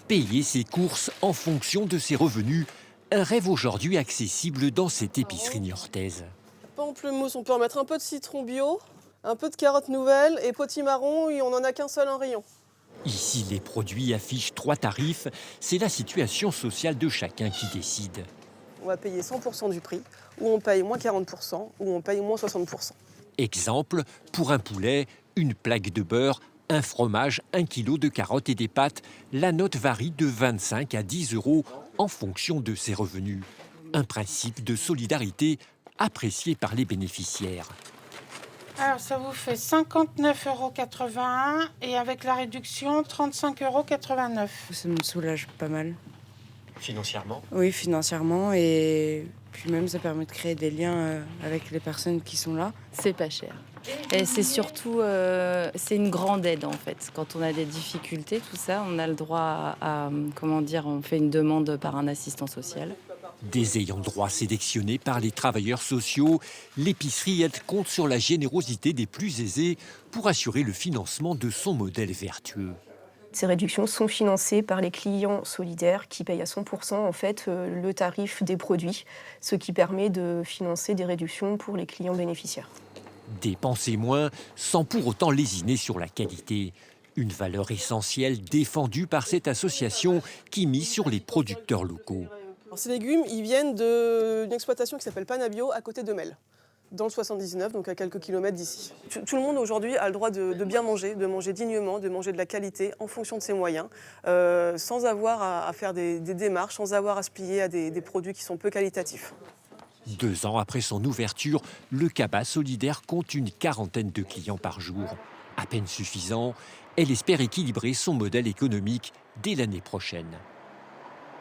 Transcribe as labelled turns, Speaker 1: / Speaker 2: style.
Speaker 1: Payer ses courses en fonction de ses revenus, un rêve aujourd'hui accessible dans cette épicerie niortaise.
Speaker 2: Pamplemousse, on peut en mettre un peu de citron bio, un peu de carottes nouvelles et potimarron, on n'en a qu'un seul en rayon.
Speaker 1: Ici, les produits affichent 3 tarifs. C'est la situation sociale de chacun qui décide.
Speaker 2: On va payer 100% du prix, ou on paye moins 40%, ou on paye moins 60%.
Speaker 1: Exemple, pour un poulet, une plaque de beurre, un fromage, 1 kilo de carottes et des pâtes, la note varie de 25 à 10 euros en fonction de ses revenus. Un principe de solidarité apprécié par les bénéficiaires.
Speaker 3: Alors, ça vous fait 59,81 € et avec la réduction, 35,89 €.
Speaker 4: Ça me soulage pas mal.
Speaker 1: Financièrement ?
Speaker 4: Oui, financièrement, et puis même ça permet de créer des liens avec les personnes qui sont là.
Speaker 5: C'est pas cher. Et c'est surtout, c'est une grande aide en fait. Quand on a des difficultés, tout ça, on a le droit à on fait une demande par un assistant social.
Speaker 1: Des ayants droit sélectionnés par les travailleurs sociaux, l'épicerie, elle, compte sur la générosité des plus aisés pour assurer le financement de son modèle vertueux.
Speaker 6: Ces réductions sont financées par les clients solidaires qui payent à 100% en fait, le tarif des produits, ce qui permet de financer des réductions pour les clients bénéficiaires.
Speaker 1: Dépenser moins sans pour autant lésiner sur la qualité. Une valeur essentielle défendue par cette association qui mise sur les producteurs locaux.
Speaker 2: Alors, ces légumes, ils viennent d'une exploitation qui s'appelle Panabio, à côté de Mel, dans le 79, donc à quelques kilomètres d'ici. Tout le monde aujourd'hui a le droit de bien manger, de manger dignement, de manger de la qualité en fonction de ses moyens, sans avoir à faire des démarches, sans avoir à se plier à des produits qui sont peu qualitatifs.
Speaker 1: 2 ans après son ouverture, le cabas solidaire compte une 40aine de clients par jour. À peine suffisant, elle espère équilibrer son modèle économique dès l'année prochaine.